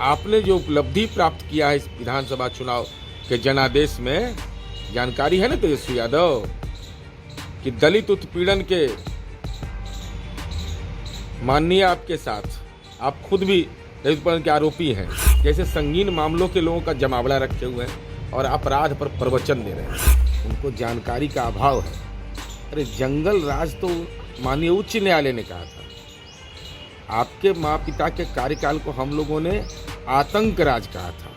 आपने जो उपलब्धि प्राप्त किया है इस विधानसभा चुनाव के जनादेश में, जानकारी है ना तेजस्वी यादव कि दलित उत्पीड़न के माननीय आपके साथ आप खुद भी दलित उत्पीड़न के आरोपी हैं। जैसे संगीन मामलों के लोगों का जमावड़ा रखे हुए हैं और अपराध पर प्रवचन दे रहे हैं, उनको जानकारी का अभाव है। अरे जंगल राज तो माननीय उच्च न्यायालय ने कहा था। आपके माँ पिता के कार्यकाल को हम लोगों ने आतंक राज कहा था।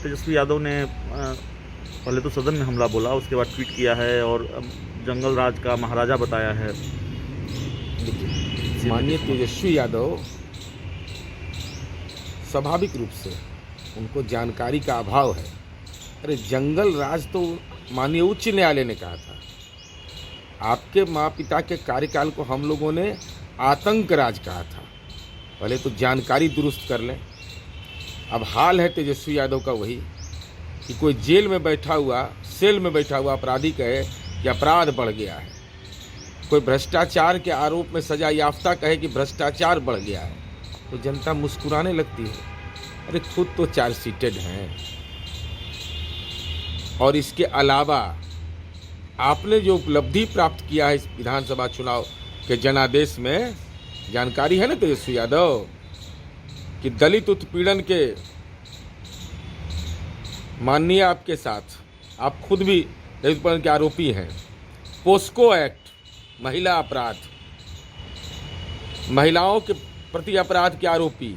तेजस्वी यादव ने पहले तो सदन में हमला बोला, उसके बाद ट्वीट किया है और जंगल राज का महाराजा बताया है। माननीय तेजस्वी यादव स्वाभाविक रूप से उनको जानकारी का अभाव है। अरे जंगल राज तो माननीय उच्च न्यायालय ने कहा था। आपके माँ पिता के कार्यकाल को हम लोगों ने आतंक राज कहा था। पहले तो जानकारी दुरुस्त कर लें। अब हाल है तेजस्वी यादव का वही कि कोई जेल में बैठा हुआ, सेल में बैठा हुआ अपराधी कहे कि अपराध बढ़ गया है, कोई भ्रष्टाचार के आरोप में सजा याफ्ता कहे कि भ्रष्टाचार बढ़ गया है, तो जनता मुस्कुराने लगती है। अरे खुद तो चार्जशीटेड हैं। और इसके अलावा आपने जो उपलब्धि प्राप्त किया है इस विधानसभा चुनाव के जनादेश में, जानकारी है ना तेजस्वी यादव कि दलित उत्पीड़न के माननीय आपके साथ आप खुद भी दलित उत्पीड़न के आरोपी हैं। पोस्को एक्ट, महिला अपराध, महिलाओं के प्रति अपराध के आरोपी,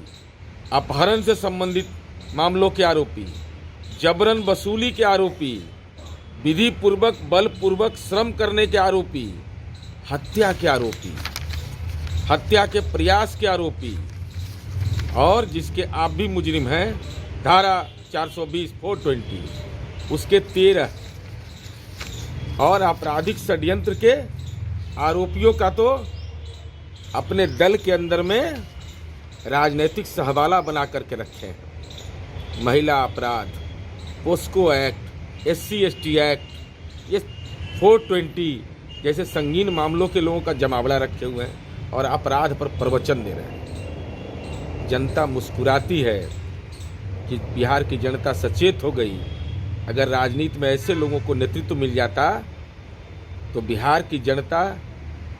अपहरण से संबंधित मामलों के आरोपी, जबरन वसूली के आरोपी, विधि पूर्वक बलपूर्वक श्रम करने के आरोपी, हत्या के आरोपी, हत्या के प्रयास के आरोपी, और जिसके आप भी मुजरिम हैं, धारा 420 420 उसके 13, और आपराधिक षड्यंत्र के आरोपियों का तो अपने दल के अंदर में राजनीतिक सहवाला बना करके रखे हैं। महिला अपराध, पोस्को एक्ट, SC/ST एक्ट, ये 420 जैसे संगीन मामलों के लोगों का जमावड़ा रखे हुए हैं और अपराध पर प्रवचन दे रहे हैं। जनता मुस्कुराती है कि बिहार की जनता सचेत हो गई। अगर राजनीति में ऐसे लोगों को नेतृत्व मिल जाता तो बिहार की जनता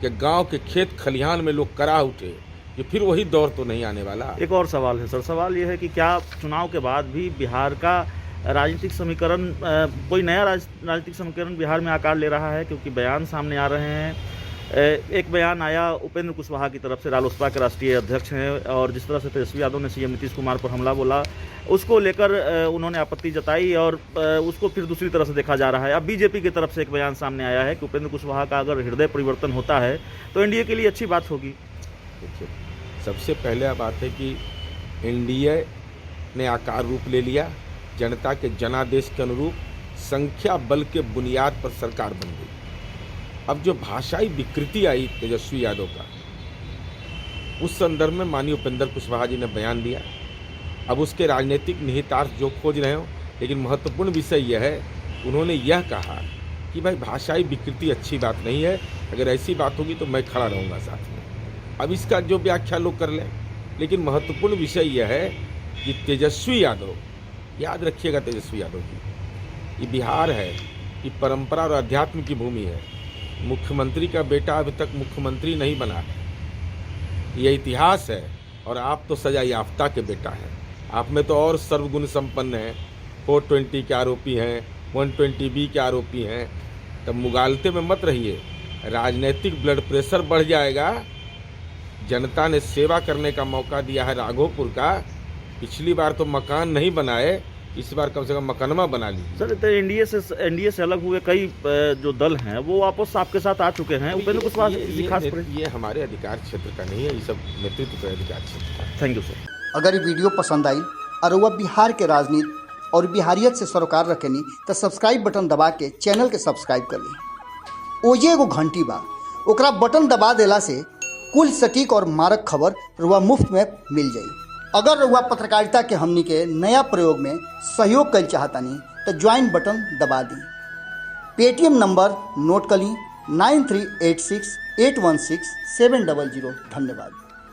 के गांव के खेत खलिहान में लोग करा उठे कि फिर वही दौर तो नहीं आने वाला। एक और सवाल है सर, सवाल ये है कि क्या चुनाव के बाद भी बिहार का राजनीतिक समीकरण, कोई नया राजनीतिक समीकरण बिहार में आकार ले रहा है? क्योंकि बयान सामने आ रहे हैं। एक बयान आया उपेंद्र कुशवाहा की तरफ से, रालोसपा के राष्ट्रीय अध्यक्ष हैं, और जिस तरह से तेजस्वी यादव ने CM नीतीश कुमार पर हमला बोला, उसको लेकर उन्होंने आपत्ति जताई और उसको फिर दूसरी तरह से देखा जा रहा है। अब बीजेपी की तरफ से एक बयान सामने आया है कि उपेंद्र कुशवाहा का अगर हृदय परिवर्तन होता है तो एनडीए के लिए अच्छी बात होगी। देखिए, सबसे पहले बात है कि एनडीए ने आकार रूप ले लिया, जनता के जनादेश के अनुरूप संख्या बल के बुनियाद पर सरकार बन गई। अब जो भाषाई विकृति आई तेजस्वी यादव का, उस संदर्भ में माननीय उपेंद्र कुशवाहा जी ने बयान दिया। अब उसके राजनीतिक निहितार्थ जो खोज रहे हो, लेकिन महत्वपूर्ण विषय यह है, उन्होंने यह कहा कि भाई भाषाई विकृति अच्छी बात नहीं है, अगर ऐसी बात होगी तो मैं खड़ा रहूँगा साथ में। अब इसका जो व्याख्या लोग कर लें, लेकिन महत्वपूर्ण विषय यह है कि तेजस्वी यादव, याद रखिएगा तेजस्वी यादव की, ये बिहार है, ये परंपरा और अध्यात्म की भूमि है। मुख्यमंत्री का बेटा अभी तक मुख्यमंत्री नहीं बना है, ये इतिहास है। और आप तो सजा याफ्ता के बेटा हैं, आप में तो और सर्वगुण संपन्न हैं। 420 के आरोपी हैं, 120B के आरोपी हैं। तब मुगालते में मत रहिए, राजनीतिक ब्लड प्रेशर बढ़ जाएगा। जनता ने सेवा करने का मौका दिया है राघोपुर का। पिछली बार तो मकान नहीं बनाए, इस बार कम से कम मकनमा बना लीजिए। सर, तो एनडीए से अलग हुए कई जो दल हैं वो वापस आपके साथ आ चुके हैं। उपेंद्र कुशवाहा ये हमारे अधिकार क्षेत्र का नहीं है, ये सब नेतृत्व के अधिकार क्षेत्र का। Thank you sir. अगर ये वीडियो पसंद आई और वह बिहार के राजनीति और बिहारियत से सरोकार रखेनी तो सब्सक्राइब बटन दबा के चैनल के सब्सक्राइब कर ली। ओजे एगो घंटी बा, ओकरा बटन दबा देला से कुल सटीक और मारक खबर रुआ मुफ्त में मिल जाई। अगर रुआ पत्रकारिता के हमनी के नया प्रयोग में सहयोग कर चाहतानी तो ज्वाइन बटन दबा दी। पेटीएम नंबर नोट कर ली 9386816700। धन्यवाद।